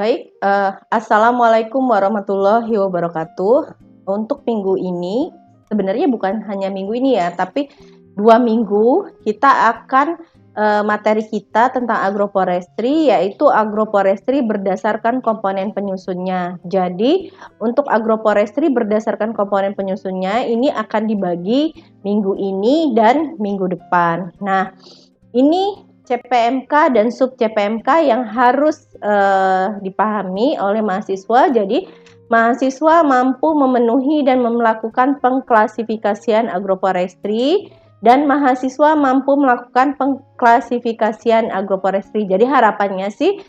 Baik, assalamualaikum warahmatullahi wabarakatuh. Untuk minggu ini, sebenarnya bukan hanya minggu ini ya, tapi 2 minggu kita akan materi kita tentang agroforestry, yaitu agroforestry berdasarkan komponen penyusunnya. Jadi, untuk agroforestry berdasarkan komponen penyusunnya, ini akan dibagi minggu ini dan minggu depan. Nah, ini CPMK dan sub CPMK yang harus dipahami oleh mahasiswa. Jadi mahasiswa mampu memenuhi dan melakukan pengklasifikasian agroforestry dan mahasiswa mampu melakukan pengklasifikasian agroforestry. Jadi harapannya sih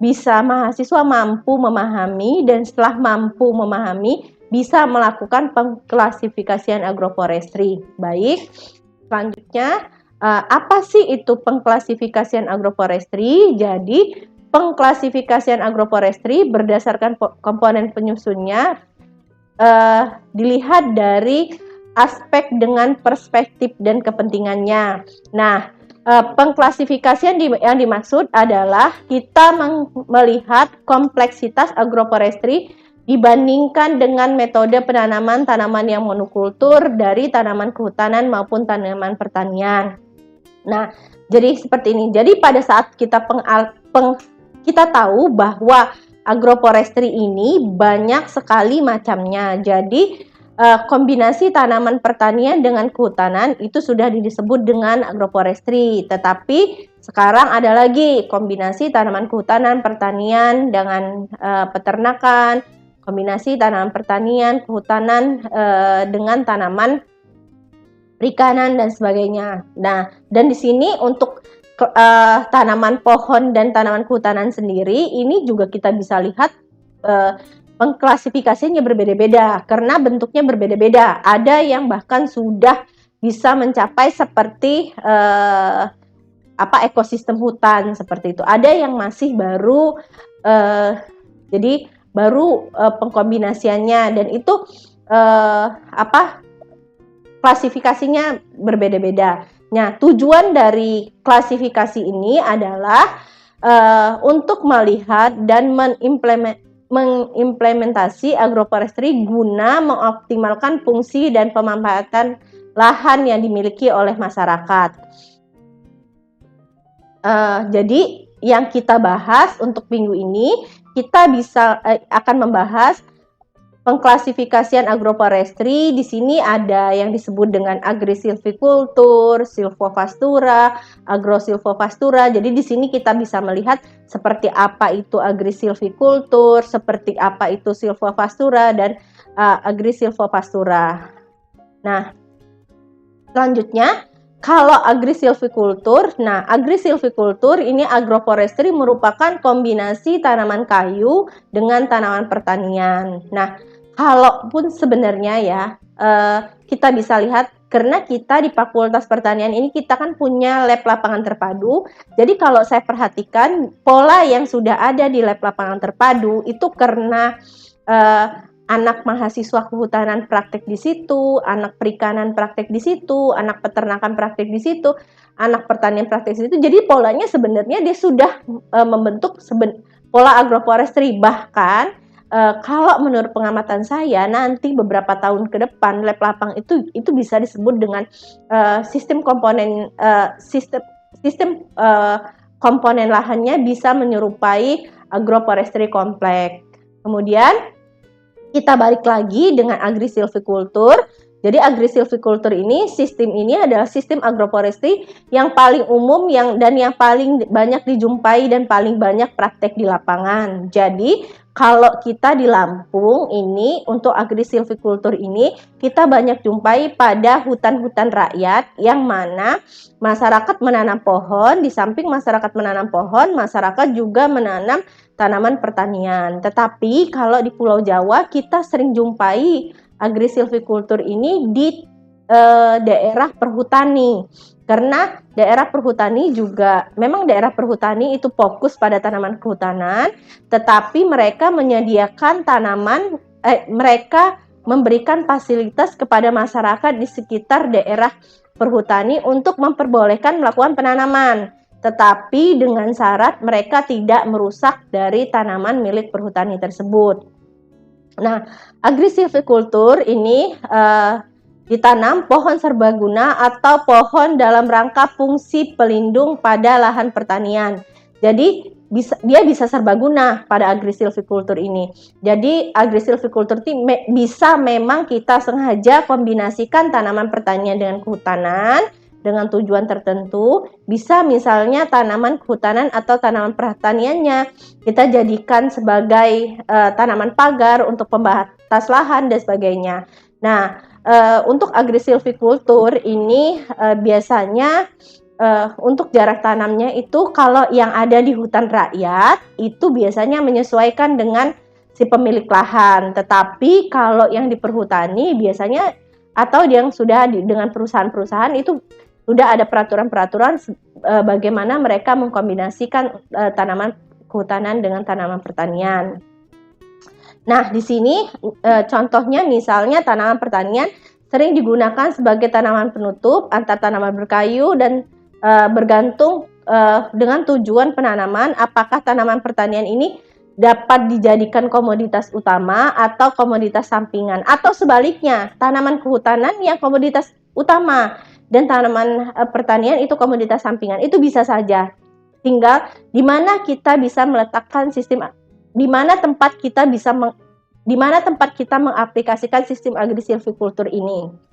bisa mahasiswa mampu memahami dan setelah mampu memahami bisa melakukan pengklasifikasian agroforestry. Baik, selanjutnya apa sih itu pengklasifikasian agroforestry? Jadi, pengklasifikasian agroforestry berdasarkan komponen penyusunnya dilihat dari aspek dengan perspektif dan kepentingannya. Nah, pengklasifikasian yang dimaksud adalah kita melihat kompleksitas agroforestry dibandingkan dengan metode penanaman tanaman yang monokultur dari tanaman kehutanan maupun tanaman pertanian. Nah, jadi seperti ini. Jadi pada saat kita kita tahu bahwa agroforestry ini banyak sekali macamnya. Jadi kombinasi tanaman pertanian dengan kehutanan itu sudah disebut dengan agroforestry. Tetapi sekarang ada lagi kombinasi tanaman kehutanan, pertanian dengan peternakan, kombinasi tanaman pertanian, kehutanan dengan tanaman perikanan dan sebagainya. Nah, dan di sini untuk tanaman pohon dan tanaman kehutanan sendiri ini juga kita bisa lihat pengklasifikasinya berbeda-beda karena bentuknya berbeda-beda. Ada yang bahkan sudah bisa mencapai seperti ekosistem hutan seperti itu. Ada yang masih baru, jadi baru pengkombinasiannya dan itu klasifikasinya berbeda-beda. Nah, tujuan dari klasifikasi ini adalah untuk melihat dan mengimplementasi agroforestry guna mengoptimalkan fungsi dan pemanfaatan lahan yang dimiliki oleh masyarakat. Jadi yang kita bahas untuk minggu ini, kita akan membahas pengklasifikasian agroforestry. Di sini ada yang disebut dengan agrisilvikultur, silvopastura, agrosilvopastura. Jadi di sini kita bisa melihat seperti apa itu agrisilvikultur, seperti apa itu silvopastura dan agrisilvopastura. Nah, selanjutnya kalau agrisilvikultur, agrisilvikultur ini agroforestry merupakan kombinasi tanaman kayu dengan tanaman pertanian. Nah, kalaupun sebenarnya ya kita bisa lihat karena kita di Fakultas Pertanian ini kita kan punya lab lapangan terpadu. Jadi kalau saya perhatikan pola yang sudah ada di lab lapangan terpadu itu karena anak mahasiswa kehutanan praktek di situ, anak perikanan praktek di situ, anak peternakan praktek di situ, anak pertanian praktek di situ. Jadi polanya sebenarnya dia sudah membentuk pola agroforestry. Bahkan kalau menurut pengamatan saya nanti beberapa tahun ke depan lab lapang itu bisa disebut dengan sistem komponen lahannya bisa menyerupai agroforestry kompleks. Kemudian kita balik lagi dengan agrisilvikultur. Jadi agrisilvikultur ini, sistem ini adalah sistem agroforestry yang paling umum dan yang paling banyak dijumpai dan paling banyak praktek di lapangan. Jadi kalau kita di Lampung ini untuk agrisilvikultur ini kita banyak jumpai pada hutan-hutan rakyat yang mana masyarakat menanam pohon, di samping masyarakat menanam pohon, masyarakat juga menanam tanaman pertanian. Tetapi kalau di Pulau Jawa kita sering jumpai agrisilvikultur ini di daerah perhutani. Karena daerah perhutani juga memang daerah perhutani itu fokus pada tanaman kehutanan, tetapi mereka menyediakan mereka memberikan fasilitas kepada masyarakat di sekitar daerah perhutani untuk memperbolehkan melakukan penanaman. tetapi dengan syarat mereka tidak merusak dari tanaman milik perhutani tersebut. Nah, agrisilvikultur ini ditanam pohon serbaguna atau pohon dalam rangka fungsi pelindung pada lahan pertanian. Jadi dia bisa serbaguna pada agrisilvikultur ini. Jadi agrisilvikultur bisa memang kita sengaja kombinasikan tanaman pertanian dengan kehutanan dengan tujuan tertentu. Bisa misalnya tanaman kehutanan atau tanaman pertaniannya kita jadikan sebagai tanaman pagar untuk pembatas lahan dan sebagainya. Nah, untuk agrisilvikultur ini biasanya untuk jarak tanamnya itu kalau yang ada di hutan rakyat itu biasanya menyesuaikan dengan si pemilik lahan. Tetapi kalau yang di perhutani biasanya atau yang sudah dengan perusahaan-perusahaan itu sudah ada peraturan-peraturan bagaimana mereka mengkombinasikan tanaman kehutanan dengan tanaman pertanian. Nah, di sini contohnya misalnya tanaman pertanian sering digunakan sebagai tanaman penutup antar tanaman berkayu dan bergantung dengan tujuan penanaman apakah tanaman pertanian ini dapat dijadikan komoditas utama atau komoditas sampingan, atau sebaliknya tanaman kehutanan yang komoditas utama dan tanaman pertanian itu komoditas sampingan. Itu bisa saja, tinggal di mana kita bisa meletakkan sistem, di mana tempat kita bisa mengaplikasikan sistem agrisilvikultur ini.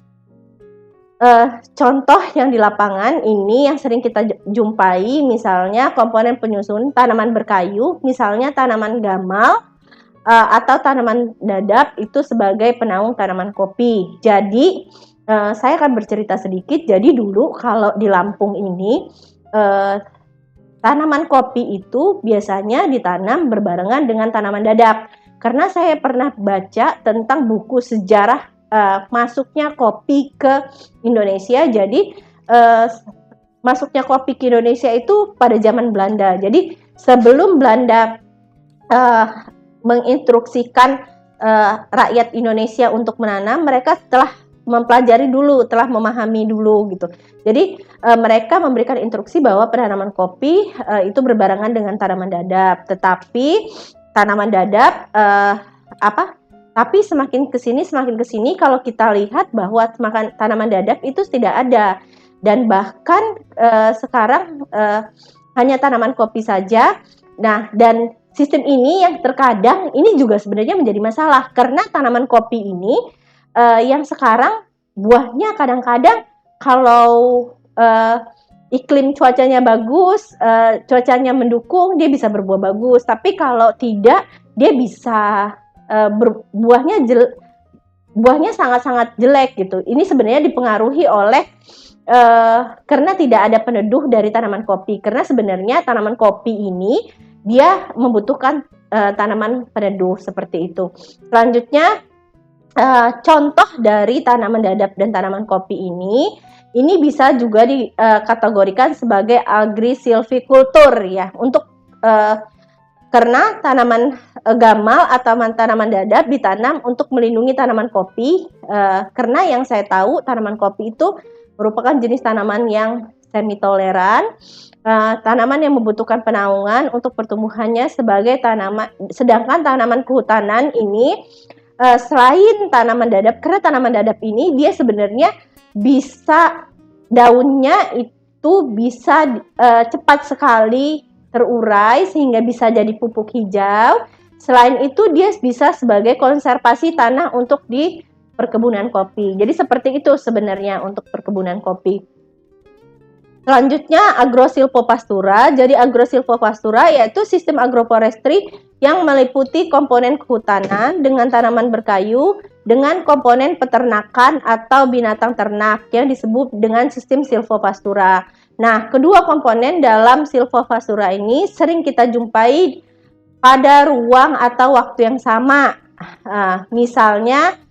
Contoh yang di lapangan ini yang sering kita jumpai misalnya komponen penyusun tanaman berkayu, misalnya tanaman gamal atau tanaman dadap itu sebagai penaung tanaman kopi. Jadi saya akan bercerita sedikit. Jadi dulu kalau di Lampung ini tanaman kopi itu biasanya ditanam berbarengan dengan tanaman dadap. Karena saya pernah baca tentang buku sejarah masuknya kopi ke Indonesia. Jadi masuknya kopi ke Indonesia itu pada zaman Belanda. Jadi sebelum Belanda menginstruksikan rakyat Indonesia untuk menanam, mereka telah mempelajari dulu, telah memahami dulu gitu. Jadi mereka memberikan instruksi bahwa penanaman kopi itu berbarengan dengan tanaman dadap. Tetapi tanaman dadap tapi semakin kesini kalau kita lihat bahwa tanaman dadap itu tidak ada, dan bahkan sekarang hanya tanaman kopi saja. Nah, dan sistem ini yang terkadang ini juga sebenarnya menjadi masalah karena tanaman kopi ini yang sekarang buahnya kadang-kadang kalau iklim cuacanya bagus, cuacanya mendukung, dia bisa berbuah bagus. Tapi kalau tidak, dia bisa buahnya sangat-sangat jelek gitu. Ini sebenarnya dipengaruhi oleh karena tidak ada peneduh dari tanaman kopi. Karena sebenarnya tanaman kopi ini dia membutuhkan tanaman peneduh seperti itu. Selanjutnya contoh dari tanaman dadap dan tanaman kopi ini bisa juga dikategorikan sebagai agrisilvikultur ya. Untuk karena tanaman gamal atau tanaman dadap ditanam untuk melindungi tanaman kopi. Karena yang saya tahu tanaman kopi itu merupakan jenis tanaman yang semi toleran, tanaman yang membutuhkan penaungan untuk pertumbuhannya sebagai tanaman. Sedangkan tanaman kehutanan ini selain tanaman dadap, karena tanaman dadap ini dia sebenarnya bisa daunnya itu bisa cepat sekali terurai sehingga bisa jadi pupuk hijau. Selain itu dia bisa sebagai konservasi tanah untuk di perkebunan kopi. Jadi seperti itu sebenarnya untuk perkebunan kopi. Selanjutnya agrosilvopastura. Jadi agrosilvopastura yaitu sistem agroforestry yang meliputi komponen kehutanan dengan tanaman berkayu dengan komponen peternakan atau binatang ternak yang disebut dengan sistem silvopastura. Nah, kedua komponen dalam silvopastura ini sering kita jumpai pada ruang atau waktu yang sama. Misalnya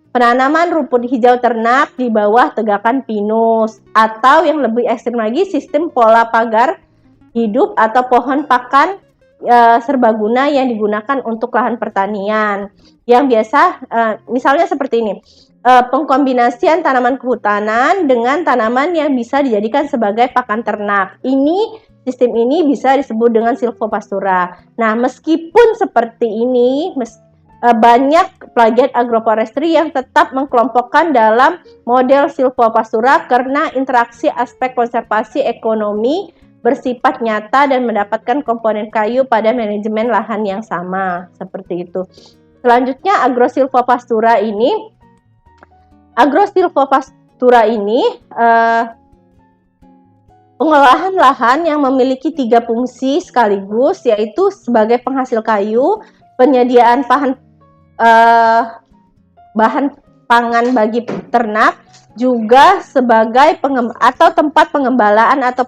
penanaman rumput hijau ternak di bawah tegakan pinus, atau yang lebih ekstrim lagi sistem pola pagar hidup atau pohon pakan serbaguna yang digunakan untuk lahan pertanian. Yang biasa misalnya seperti ini. Pengkombinasian tanaman kehutanan dengan tanaman yang bisa dijadikan sebagai pakan ternak. Sistem ini bisa disebut dengan silvopastura. Nah, meskipun seperti ini, banyak pelajar agroforestry yang tetap mengkelompokkan dalam model silvopastura karena interaksi aspek konservasi ekonomi bersifat nyata dan mendapatkan komponen kayu pada manajemen lahan yang sama, seperti itu. Selanjutnya agrosilvopastura ini pengolahan lahan yang memiliki 3 fungsi sekaligus, yaitu sebagai penghasil kayu, penyediaan bahan pangan bagi ternak, juga sebagai tempat pengembalaan atau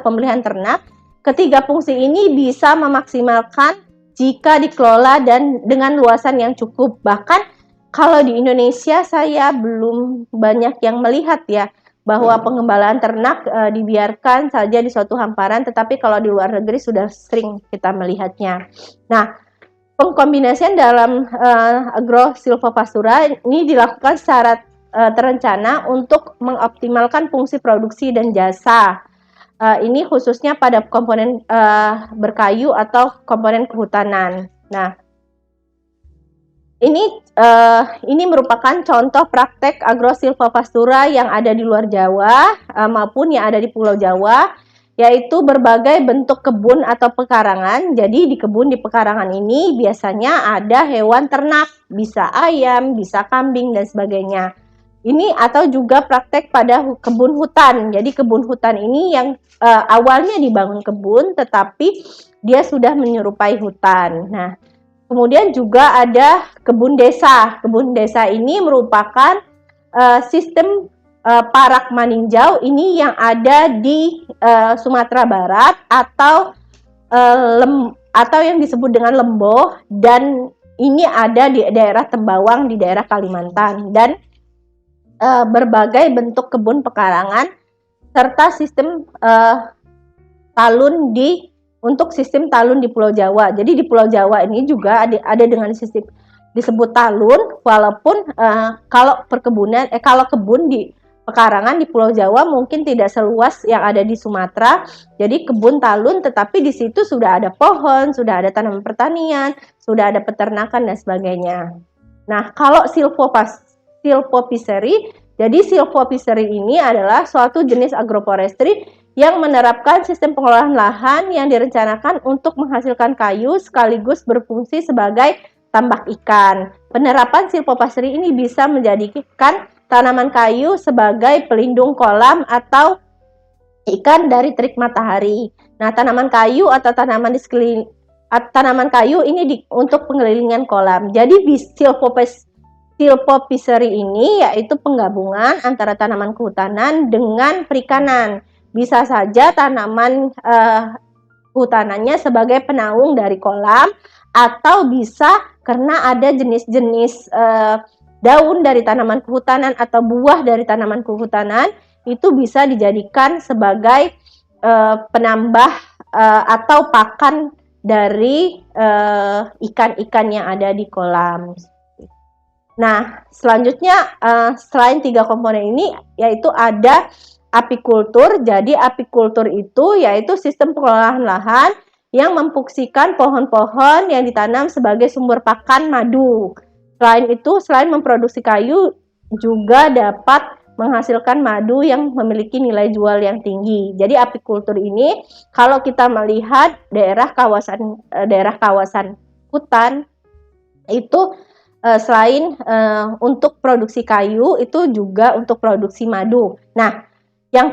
pemeliharaan ternak. Ketiga fungsi ini bisa memaksimalkan jika dikelola dan dengan luasan yang cukup. Bahkan kalau di Indonesia saya belum banyak yang melihat ya bahwa pengembalaan ternak dibiarkan saja di suatu hamparan, tetapi kalau di luar negeri sudah sering kita melihatnya. Nah, pengkombinasian dalam agrosilvopastura ini dilakukan secara terencana untuk mengoptimalkan fungsi produksi dan jasa. Ini khususnya pada komponen berkayu atau komponen kehutanan. Nah, ini merupakan contoh praktek agrosilvopastura yang ada di luar Jawa maupun yang ada di Pulau Jawa, yaitu berbagai bentuk kebun atau pekarangan. Jadi di kebun di pekarangan ini biasanya ada hewan ternak, bisa ayam, bisa kambing dan sebagainya. Ini atau juga praktek pada kebun hutan. Jadi kebun hutan ini yang awalnya dibangun kebun, tetapi dia sudah menyerupai hutan. Nah, kemudian juga ada kebun desa. Kebun desa ini merupakan sistem parak maninjau ini yang ada di Sumatera Barat atau yang disebut dengan lemboh, dan ini ada di daerah Tembawang di daerah Kalimantan, dan berbagai bentuk kebun pekarangan serta sistem untuk sistem talun di Pulau Jawa. Jadi di Pulau Jawa ini juga ada dengan sistem disebut talun, walaupun kalau kebun di pekarangan di Pulau Jawa mungkin tidak seluas yang ada di Sumatera. Jadi kebun talun, tetapi di situ sudah ada pohon, sudah ada tanaman pertanian, sudah ada peternakan dan sebagainya. Nah, kalau silvopiseri, jadi silvopiseri ini adalah suatu jenis agroforestry yang menerapkan sistem pengolahan lahan yang direncanakan untuk menghasilkan kayu sekaligus berfungsi sebagai tambak ikan. Penerapan silvopasture ini bisa menjadikan tanaman kayu sebagai pelindung kolam atau ikan dari terik matahari. Nah, tanaman kayu atau tanaman kayu ini untuk pengelilingan kolam. Jadi silvopiseri ini yaitu penggabungan antara tanaman kehutanan dengan perikanan. Bisa saja tanaman hutanannya sebagai penaung dari kolam, atau bisa karena ada jenis-jenis daun dari tanaman kehutanan atau buah dari tanaman kehutanan, itu bisa dijadikan sebagai penambah atau pakan dari ikan-ikan yang ada di kolam. Nah, selanjutnya selain 3 komponen ini, yaitu ada apikultur. Jadi apikultur itu yaitu sistem pengolahan lahan yang memfungsikan pohon-pohon yang ditanam sebagai sumber pakan madu. Selain itu, selain memproduksi kayu, juga dapat menghasilkan madu yang memiliki nilai jual yang tinggi. Jadi apikultur ini, kalau kita melihat daerah kawasan hutan itu selain untuk produksi kayu, itu juga untuk produksi madu. Nah, yang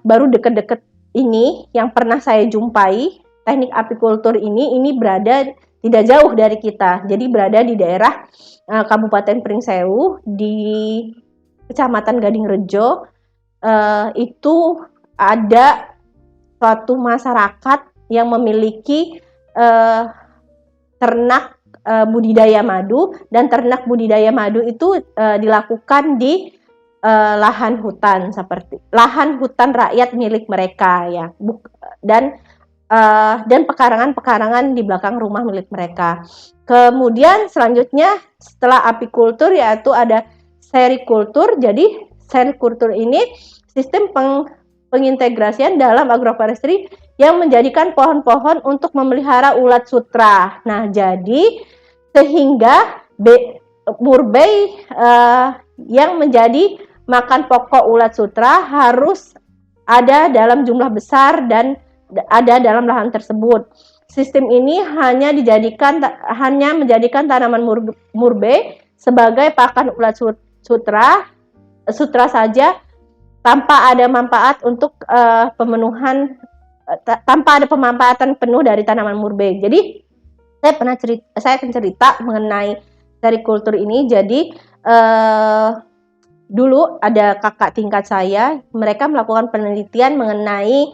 baru deket-deket ini, yang pernah saya jumpai, teknik apikultur ini berada tidak jauh dari kita. Jadi berada di daerah Kabupaten Pringsewu, di Kecamatan Gadingrejo. Itu ada suatu masyarakat yang memiliki ternak budidaya madu, dan ternak budidaya madu itu dilakukan di lahan hutan, seperti lahan hutan rakyat milik mereka ya. Dan dan pekarangan-pekarangan di belakang rumah milik mereka. Kemudian selanjutnya setelah apikultur yaitu ada serikultur. Jadi serikultur ini sistem pengintegrasian dalam agroforestry yang menjadikan pohon-pohon untuk memelihara ulat sutra. Nah, jadi sehingga murbei yang menjadi makan pokok ulat sutra harus ada dalam jumlah besar dan ada dalam lahan tersebut. Sistem ini hanya menjadikan tanaman murbei sebagai pakan ulat sutra saja, tanpa ada manfaat untuk tanpa ada pemanfaatan penuh dari tanaman murbei. Jadi saya akan cerita mengenai serikultur ini. Jadi dulu ada kakak tingkat saya, mereka melakukan penelitian mengenai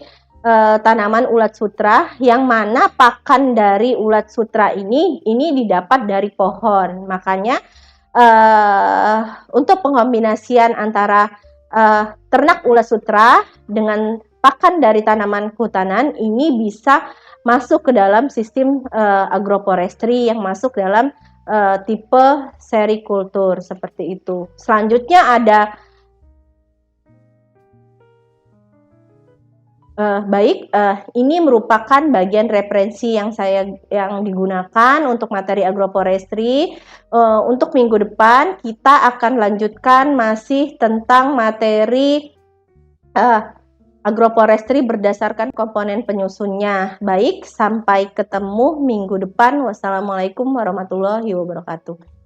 tanaman ulat sutra, yang mana pakan dari ulat sutra ini didapat dari pohon. Makanya untuk pengkombinasian antara ternak ulat sutra dengan pakan dari tanaman kehutanan ini bisa masuk ke dalam sistem agroforestry yang masuk dalam tipe serikultur seperti itu. Selanjutnya ada ini merupakan bagian referensi yang digunakan untuk materi agroforestry. Untuk minggu depan kita akan lanjutkan masih tentang materi agroforestry berdasarkan komponen penyusunnya. Baik, sampai ketemu minggu depan. Wassalamualaikum warahmatullahi wabarakatuh.